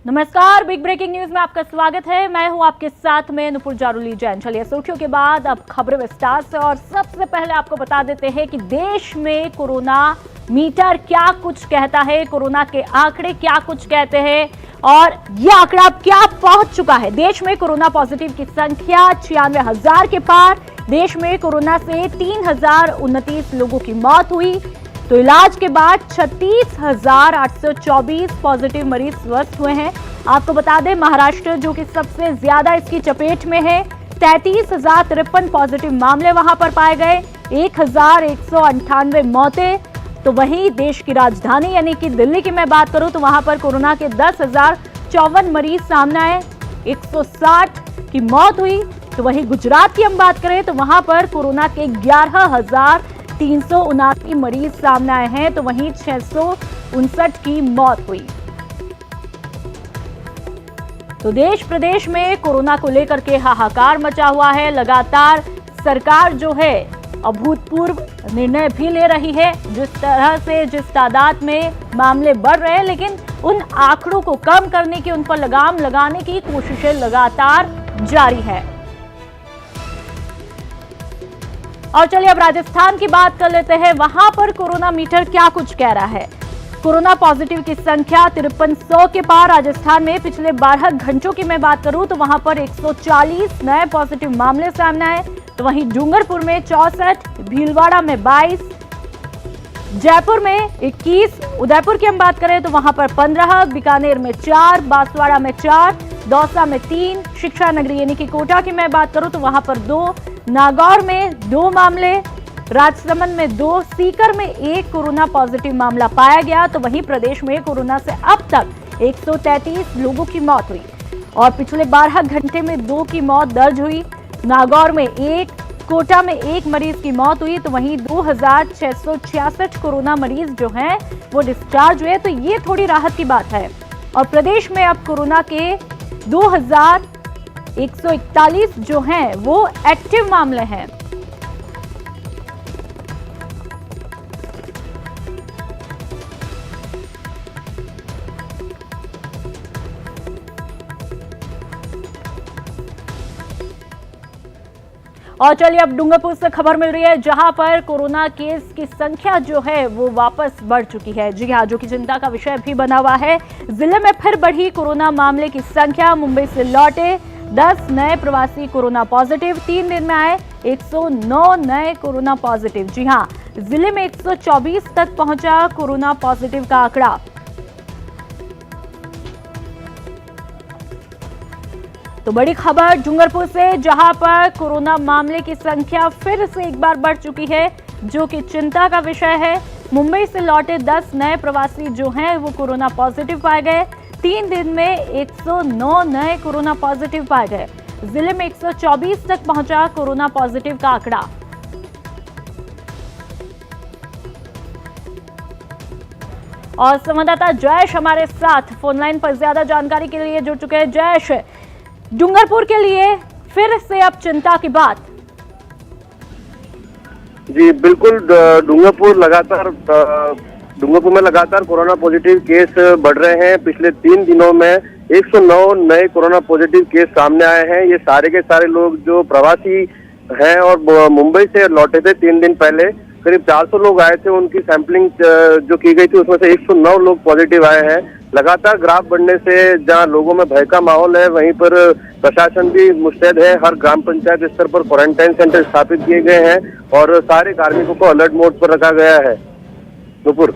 नमस्कार, big breaking news में आपका स्वागत है। मैं हूं आपके साथ में नुपुर जारुली जैन। चलिए सुर्खियों के बाद अब खबरें विस्तार से। और सबसे पहले आपको बता देते हैं कि देश में कोरोना मीटर क्या कुछ कहता है, कोरोना के आंकड़े क्या कुछ कहते हैं और ये आंकड़ा अब क्या पहुंच चुका है। देश में कोरोना पॉजिटिव की संख्या 96,000 के पार। देश में कोरोना से 3,029 लोगों की मौत हुई, तो इलाज के बाद 36,824 पॉजिटिव मरीज स्वस्थ हुए हैं। आपको बता दें, महाराष्ट्र जो कि सबसे ज्यादा इसकी चपेट में है, 33,053 पॉजिटिव मामले वहां पर पाए गए, 1,198 मौतें। तो वहीं देश की राजधानी यानी कि दिल्ली की मैं बात करूं तो वहां पर कोरोना के 10,054 मरीज सामने आए, 160 की मौत हुई। तो वहीं गुजरात की हम बात करें तो वहां पर कोरोना के 11,379 मरीज सामने आए हैं, तो वहीं 659 की मौत हुई। तो देश प्रदेश में कोरोना को लेकर के हाहाकार मचा हुआ है। लगातार सरकार जो है अभूतपूर्व निर्णय भी ले रही है। जिस तरह से जिस तादाद में मामले बढ़ रहे हैं, लेकिन उन आंकड़ों को कम करने की, उन पर लगाम लगाने की कोशिशें लगातार जारी है। और चलिए अब राजस्थान की बात कर लेते हैं। वहां पर कोरोना मीटर क्या कुछ कह रहा है। कोरोना पॉजिटिव की संख्या 5300 के पार। राजस्थान में पिछले 12 घंटों की मैं बात करूं तो वहां पर 140 नए पॉजिटिव मामले सामने आए। तो वहीं डूंगरपुर में 64, भीलवाड़ा में 22, जयपुर में 21, उदयपुर की हम बात करें तो वहां पर 15, बीकानेर में 4, बांसवाड़ा में 4, दौसा में 3, शिक्षा नगरी यानी कि कोटा की मैं बात करूं तो वहां पर 2, नागौर में 2 मामले, राजसमंद में 2, सीकर में 1 कोरोना पॉजिटिव मामला पाया गया। तो वहीं प्रदेश में कोरोना से अब तक 133 लोगों की मौत हुई और पिछले 12 घंटे में 2 की मौत दर्ज हुई। नागौर में 1, कोटा में 1 मरीज की मौत हुई। तो वहीं 2,666 कोरोना मरीज जो हैं वो डिस्चार्ज हुए। तो ये थोड़ी राहत की बात है। और प्रदेश में अब कोरोना के 2,141 जो हैं वो एक्टिव मामले हैं। और चलिए अब डूंगरपुर से खबर मिल रही है, जहां पर कोरोना केस की संख्या जो है वो वापस बढ़ चुकी है। जी हां, जो कि चिंता का विषय भी बना हुआ है। जिले में फिर बढ़ी कोरोना मामले की संख्या। मुंबई से लौटे 10 नए प्रवासी कोरोना पॉजिटिव। 3 दिन में आए 109 नए कोरोना पॉजिटिव। जी हां, जिले में 124 तक पहुंचा कोरोना पॉजिटिव का आंकड़ा। तो बड़ी खबर डूंगरपुर से, जहां पर कोरोना मामले की संख्या फिर से एक बार बढ़ चुकी है, जो कि चिंता का विषय है। मुंबई से लौटे 10 नए प्रवासी जो हैं वो कोरोना पॉजिटिव पाए गए। 3 दिन में 109 नए कोरोना पॉजिटिव पाए गए। जिले में 124 तक पहुंचा कोरोना पॉजिटिव का आंकड़ा। और संवाददाता जयेश हमारे साथ फोनलाइन पर ज्यादा जानकारी के लिए जुड़ चुके हैं। जयेश, डूंगरपुर के लिए फिर से अब चिंता की बात। जी बिल्कुल, डूंगरपुर में लगातार कोरोना पॉजिटिव केस बढ़ रहे हैं। पिछले 3 दिनों में 109 नए कोरोना पॉजिटिव केस सामने आए हैं। ये सारे के सारे लोग जो प्रवासी हैं और मुंबई से लौटे थे 3 दिन पहले। करीब 400 लोग आए थे, उनकी सैंपलिंग जो की गई थी उसमें से 109 लोग पॉजिटिव आए हैं। लगातार ग्राफ बढ़ने से जहां लोगों में भय का माहौल है, वहीं पर प्रशासन भी मुस्तैद है। हर ग्राम पंचायत स्तर पर क्वारंटाइन सेंटर स्थापित किए गए हैं और सारे कार्मिकों को अलर्ट मोड पर रखा गया है। नुपुर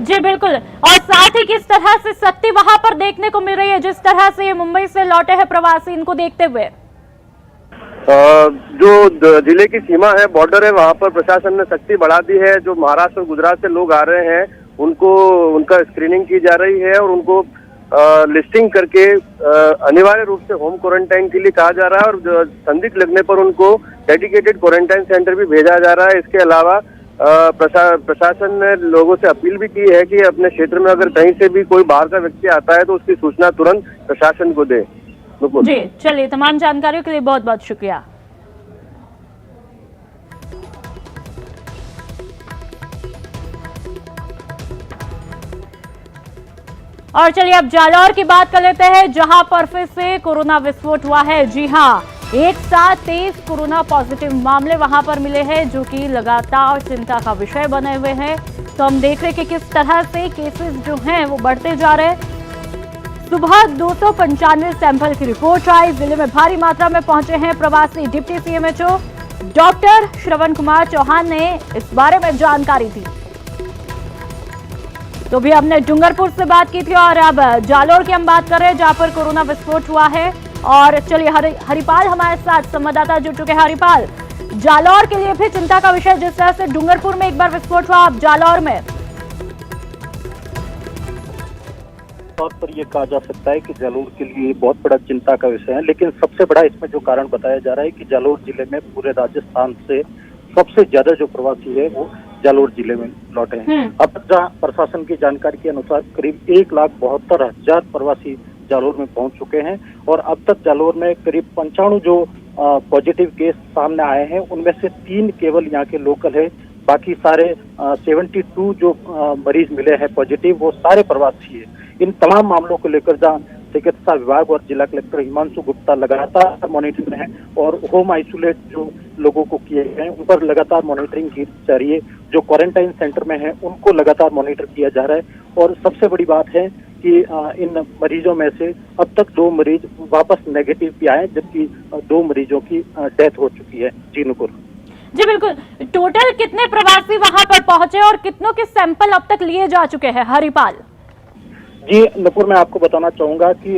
जी बिल्कुल, और साथ ही किस तरह से सख्ती वहां पर देखने को मिल रही है, जिस तरह से ये मुंबई से लौटे हैं प्रवासी, इनको देखते हुए? जो जिले की सीमा है, बॉर्डर है, वहां पर प्रशासन ने सख्ती बढ़ा दी है। जो महाराष्ट्र और गुजरात से लोग आ रहे हैं उनका स्क्रीनिंग की जा रही है और उनको लिस्टिंग करके अनिवार्य रूप से होम क्वारंटाइन के लिए कहा जा रहा है और संदिग्ध लगने पर उनको डेडिकेटेड क्वारंटाइन सेंटर भी भेजा जा रहा है। इसके अलावा प्रशासन ने लोगों से अपील भी की है कि अपने क्षेत्र में अगर कहीं से भी कोई बाहर का व्यक्ति आता है तो उसकी सूचना तुरंत प्रशासन को दे। जी चलिए, तमाम जानकारियों के लिए बहुत बहुत शुक्रिया। और चलिए अब जालौर की बात कर लेते हैं, जहां पर फिर से कोरोना विस्फोट हुआ है। जी हां, एक साथ 23 कोरोना पॉजिटिव मामले वहां पर मिले हैं, जो कि लगातार चिंता का विषय बने हुए हैं। तो हम देख रहे हैं कि किस तरह से केसेस जो हैं वो बढ़ते जा रहे हैं। सुबह 295 सैंपल की रिपोर्ट आई। जिले में भारी मात्रा में पहुंचे हैं प्रवासी। Deputy CMHO doctor Shravan Kumar Chauhan ने इस बारे में जानकारी दी। तो भी हमने डूंगरपुर से बात की थी और अब जालौर की हम बात कर रहे हैं, जहां पर कोरोना विस्फोट हुआ है। और चलिए हरिपाल हमारे साथ संवाददाता जुड़ चुके हैं। हरिपाल, जालौर के लिए भी चिंता का विषय, जिस तरह से डूंगरपुर में एक बार विस्फोट हुआ, अब जालौर में तौर पर यह कहा जा सकता है कि जालौर के लिए बहुत बड़ा चिंता का विषय है। लेकिन सबसे बड़ा इसमें जो कारण बताया जा रहा है कि जालौर जिले में पूरे राजस्थान से सबसे ज्यादा जो प्रवासी है वो जालौर जिले में लौटे हैं। अब तक जहाँ प्रशासन की जानकारी के अनुसार करीब 1,72,000 प्रवासी जालौर में पहुंच चुके हैं और अब तक जालौर में करीब 95 जो पॉजिटिव केस सामने आए हैं, उनमें से 3 केवल यहाँ के लोकल है। बाकी सारे 72 जो मरीज मिले हैं पॉजिटिव, वो सारे प्रवासी है। इन तमाम मामलों को लेकर जहाँ चिकित्सा विभाग और जिला कलेक्टर हिमांशु गुप्ता लगातार मॉनिटरिंग में है और होम आइसोलेट जो लोगों को किए गए हैं उन पर लगातार मॉनिटरिंग की जा रही है। जो क्वारंटाइन सेंटर में है उनको लगातार मॉनिटर किया जा रहा है। और सबसे बड़ी बात है कि इन मरीजों में से अब तक 2 मरीज वापस नेगेटिव भी आए, जबकि 2 मरीजों की डेथ हो चुकी है। जी नुपुर। जी बिल्कुल, टोटल कितने प्रवासी वहां पर पहुंचे और कितनों के सैंपल अब तक लिए जा चुके हैं? हरिपाल जी नुपुर, मैं आपको बताना चाहूंगा कि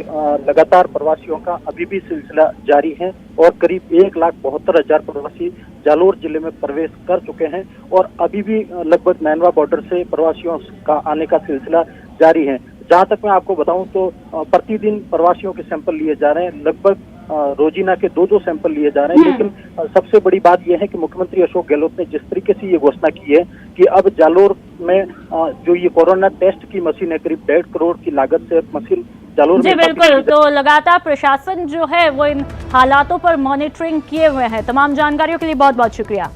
लगातार प्रवासियों का अभी भी सिलसिला जारी है और करीब 1,72,000 प्रवासी जालौर जिले में प्रवेश कर चुके हैं और अभी भी लगभग नैनवा बॉर्डर से प्रवासियों का आने का सिलसिला जारी है। जहां तक मैं आपको बताऊं तो प्रतिदिन प्रवासियों के सैंपल लिए जा रहे हैं, लगभग रोजीना के 2-2 सैंपल लिए जा रहे हैं। लेकिन सबसे बड़ी बात यह है कि मुख्यमंत्री अशोक गहलोत ने जिस तरीके से ये घोषणा की है कि अब जालौर में जो ये कोरोना टेस्ट की मशीन है, करीब 1.5 करोड़ की लागत से मशीन जालौर में। जी बिल्कुल, तो लगातार प्रशासन जो है वो इन हालातों पर मॉनिटरिंग किए हुए हैं। तमाम जानकारियों के लिए बहुत बहुत शुक्रिया।